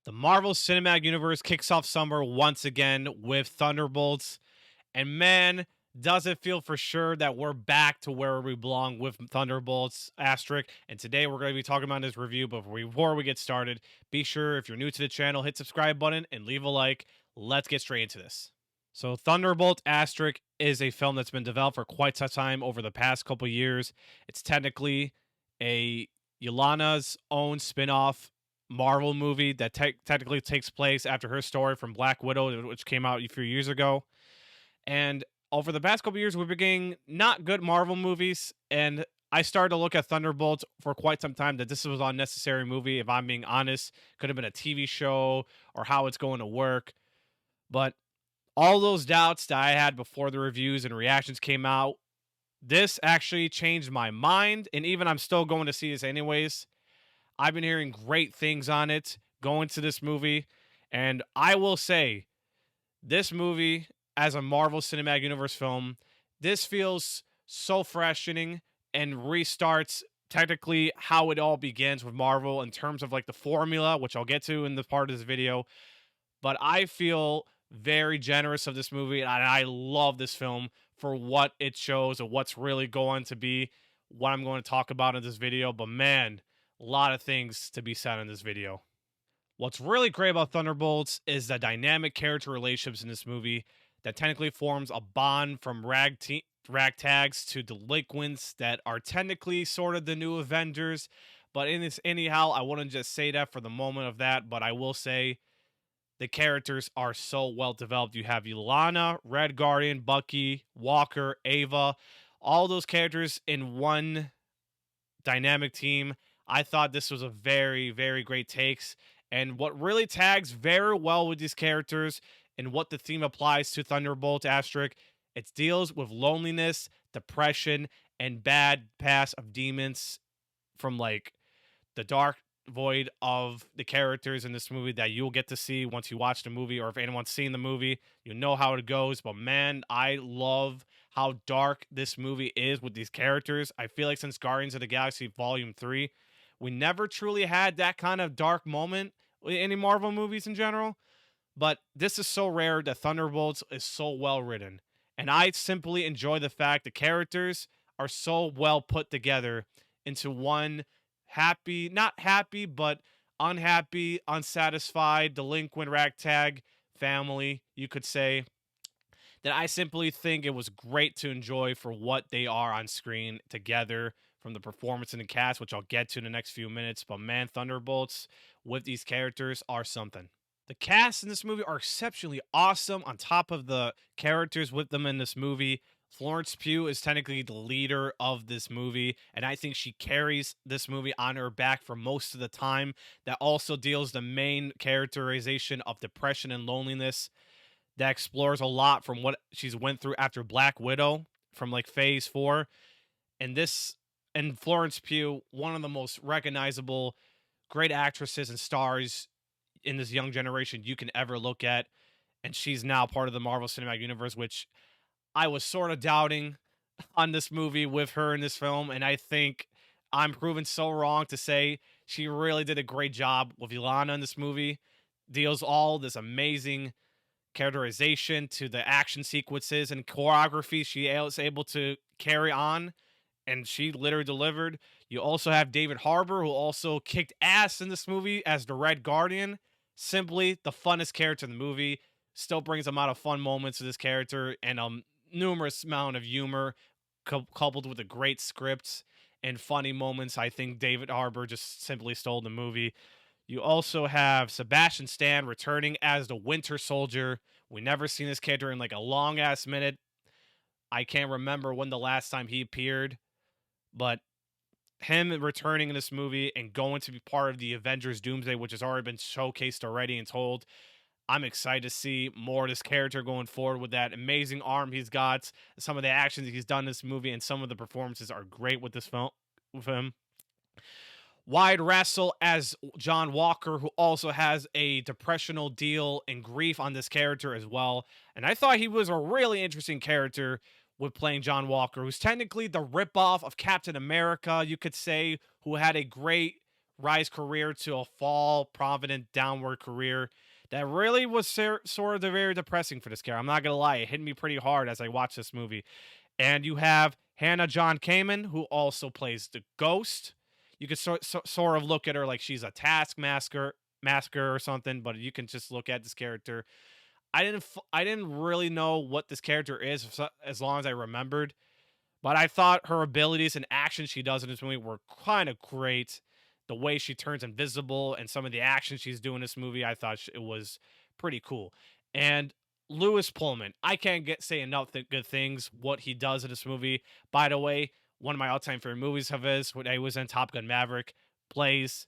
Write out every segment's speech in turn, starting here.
The Marvel Cinematic Universe kicks off summer once again with Thunderbolts. And man, does it feel for sure that we're back to where we belong with Thunderbolts asterisk. And today we're going to be talking about this review. But before we get started, be sure if you're new to the channel, hit subscribe button and leave a like. Let's get straight into this. So Thunderbolt asterisk is a film that's been developed for quite some time over the past couple years. It's technically a Yelena's own spin-off Marvel movie that technically takes place after her story from Black Widow, which came out a few years ago. And over the past couple years, we've been getting not good Marvel movies. And I started to look at Thunderbolts for quite some time that this was an unnecessary movie. If I'm being honest, could have been a TV show or how it's going to work. But all those doubts that I had before the reviews and reactions came out, this actually changed my mind. And even I'm still going to see this anyways. I've been hearing great things on it going to this movie. And I will say, this movie, as a Marvel Cinematic Universe film, this feels so freshening and restarts technically how it all begins with Marvel in terms of like the formula, which I'll get to in the part of this video. But I feel very generous of this movie, and I love this film for what it shows and what's really going to be what I'm going to talk about in this video. But man, a lot of things to be said in this video. What's really great about Thunderbolts is the dynamic character relationships in this movie that technically forms a bond from ragtags to delinquents that are technically sort of the new Avengers. But in this, anyhow, I wouldn't just say that for the moment of that, but I will say the characters are so well developed. You have Yelena, Red Guardian, Bucky, Walker, Ava, all those characters in one dynamic team. I thought this was a very, very great takes. And what really tags very well with these characters and what the theme applies to Thunderbolt asterisk, it deals with loneliness, depression, and bad past of demons from like the dark void of the characters in this movie that you'll get to see once you watch the movie, or if anyone's seen the movie, you know how it goes. But man, I love how dark this movie is with these characters. I feel like since Guardians of the Galaxy Volume 3, we never truly had that kind of dark moment in any Marvel movies in general. But this is so rare that Thunderbolts is so well written. And I simply enjoy the fact the characters are so well put together into one happy, not happy, but unhappy, unsatisfied, delinquent ragtag family, you could say, that I simply think it was great to enjoy for what they are on screen together, from the performance in the cast, which I'll get to in the next few minutes. But man, Thunderbolts with these characters are something. The cast in this movie are exceptionally awesome. On top of the characters with them in this movie, Florence Pugh is technically the leader of this movie, and I think she carries this movie on her back for most of the time. That also deals the main characterization of depression and loneliness. That explores a lot from what she's went through after Black Widow, from like Phase 4. And this, and Florence Pugh, one of the most recognizable, great actresses and stars in this young generation you can ever look at. And she's now part of the Marvel Cinematic Universe, which I was sort of doubting on this movie with her in this film. And I think I'm proven so wrong to say she really did a great job with Yelena in this movie. Deals all this amazing characterization to the action sequences and choreography she was able to carry on, and she literally delivered. You also have David Harbour, who also kicked ass in this movie as the Red Guardian. Simply the funnest character in the movie. Still brings a lot of fun moments to this character and numerous amount of humor coupled with a great script and funny moments. I think David Harbour just simply stole the movie. You also have Sebastian Stan returning as the Winter Soldier. We never seen this character in like a long ass minute. I can't remember when the last time he appeared, but him returning in this movie and going to be part of the Avengers Doomsday, which has already been showcased already and told. I'm excited to see more of this character going forward with that amazing arm he's got. Some of the actions he's done in this movie and some of the performances are great with this film, with him. Wyatt Russell as John Walker, who also has a depressional deal and grief on this character as well. And I thought he was a really interesting character with playing John Walker, who's technically the ripoff of Captain America, you could say, who had a great rise career to a fall, provident downward career that really was sort of very depressing for this character. I'm not gonna lie, it hit me pretty hard as I watched this movie. And you have Hannah John Kamen, who also plays the Ghost. You could sort of look at her like she's a taskmaster or something, but you can just look at this character. I didn't really know what this character is as long as I remembered, but I thought her abilities and actions she does in this movie were kind of great. The way she turns invisible and some of the actions she's doing in this movie, I thought it was pretty cool. And Lewis Pullman, I can't say enough good things what he does in this movie. By the way, one of my all-time favorite movies of his, when he was in Top Gun Maverick, plays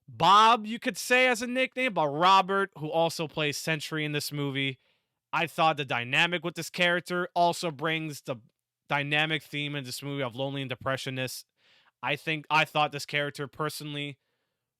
Bob, you could say as a nickname, but Robert, who also plays Sentry in this movie. I thought the dynamic with this character also brings the dynamic theme in this movie of lonely and depressionness. I thought this character personally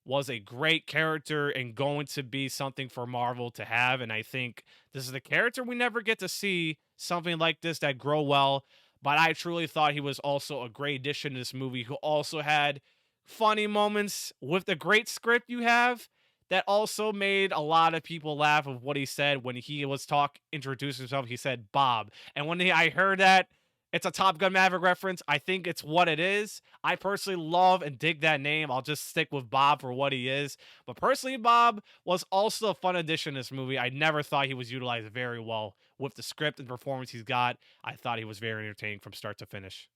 was a great character and going to be something for Marvel to have. And I think this is the character we never get to see something like this that grow well. But I truly thought he was also a great addition to this movie who also had funny moments with the great script you have that also made a lot of people laugh of what he said when he was introducing himself. He said Bob. And when I heard that, it's a Top Gun Maverick reference. I think it's what it is. I personally love and dig that name. I'll just stick with Bob for what he is. But personally, Bob was also a fun addition to this movie. I never thought he was utilized very well with the script and performance he's got. I thought he was very entertaining from start to finish.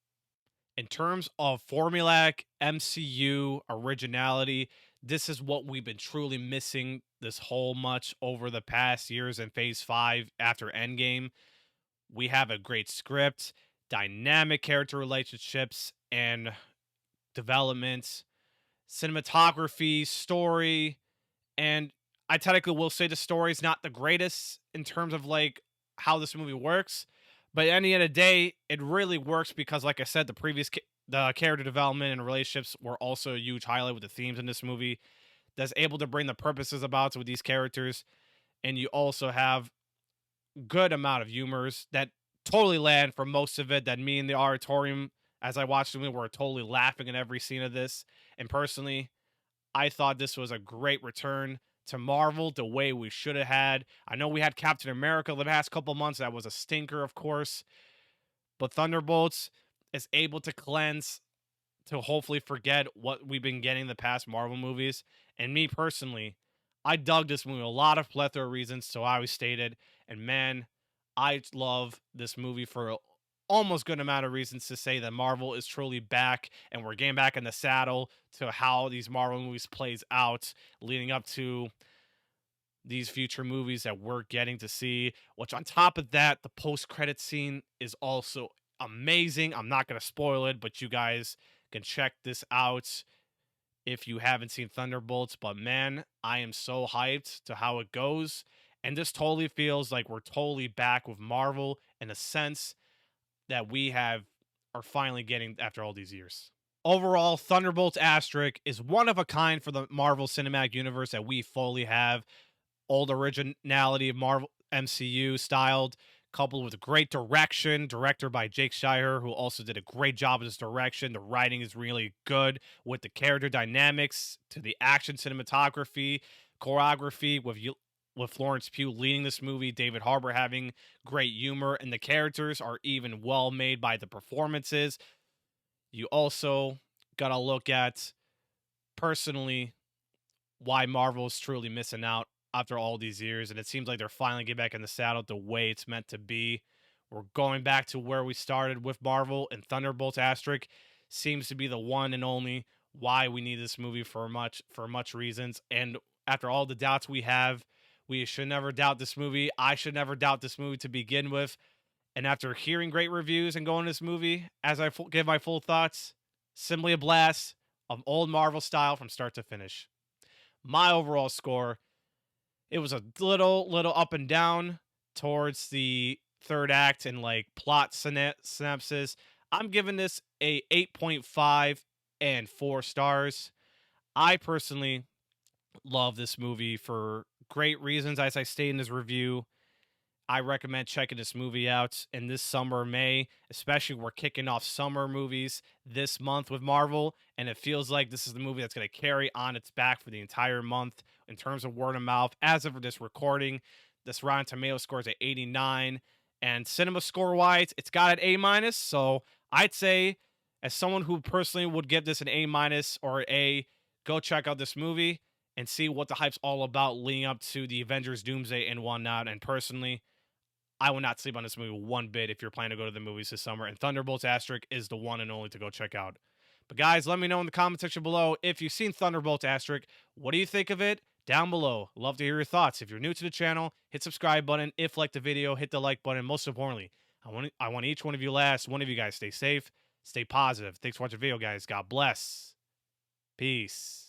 In terms of formulaic MCU originality, this is what we've been truly missing this whole much over the past years in Phase 5 after Endgame. We have a great script, dynamic character relationships and developments, cinematography, story, and I technically will say the story is not the greatest in terms of like how this movie works, but at the end of the day, it really works because, like I said, the character development and relationships were also a huge highlight with the themes in this movie. That's able to bring the purposes about with these characters, and you also have good amount of humors that totally land for most of it. That me and the auditorium, as I watched the movie, were totally laughing in every scene of this. And personally, I thought this was a great return to Marvel the way we should have had. I know we had Captain America the past couple months. That was a stinker, of course. But Thunderbolts is able to cleanse to hopefully forget what we've been getting the past Marvel movies. And me personally, I dug this movie a lot of plethora of reasons, so I always stated. And man, I love this movie for almost good amount of reasons to say that Marvel is truly back and we're getting back in the saddle to how these Marvel movies plays out leading up to these future movies that we're getting to see, which on top of that, the post-credit scene is also amazing. I'm not going to spoil it, but you guys can check this out if you haven't seen Thunderbolts. But man, I am so hyped to how it goes. And this totally feels like we're totally back with Marvel in a sense that are finally getting after all these years. Overall, Thunderbolts Asterisk is one of a kind for the Marvel Cinematic Universe that we fully have. Old originality of Marvel MCU styled, coupled with great direction, director by Jake Schreier, who also did a great job with his direction. The writing is really good with the character dynamics to the action cinematography, choreography with Florence Pugh leading this movie, David Harbour having great humor, and the characters are even well made by the performances. You also got to look at, personally, why Marvel's truly missing out after all these years, and it seems like they're finally getting back in the saddle the way it's meant to be. We're going back to where we started with Marvel, and Thunderbolts Asterisk seems to be the one and only why we need this movie for much reasons. And after all the doubts we have, we should never doubt this movie. I should never doubt this movie to begin with. And after hearing great reviews and going to this movie, as I give my full thoughts, simply a blast of old Marvel style from start to finish. My overall score, it was a little up and down towards the third act and like plot synopsis. I'm giving this a 8.5 and 4 stars. I personally love this movie for great reasons, as I state in this review. I recommend checking this movie out in this summer, May, especially we're kicking off summer movies this month with Marvel, and it feels like this is the movie that's going to carry on its back for the entire month in terms of word of mouth. As of this recording, this Rotten Tomato score is at 89, and cinema score wise, it's got an A minus. So I'd say, as someone who personally would give this an A minus or A, go check out this movie and see what the hype's all about leading up to the Avengers Doomsday and whatnot. And personally, I will not sleep on this movie one bit if you're planning to go to the movies this summer. And Thunderbolts Asterisk is the one and only to go check out. But guys, let me know in the comment section below if you've seen Thunderbolts Asterisk. What do you think of it? Down below. Love to hear your thoughts. If you're new to the channel, hit subscribe button. If like the video, hit the like button. Most importantly, I want each one of you guys stay safe, stay positive. Thanks for watching the video, guys. God bless. Peace.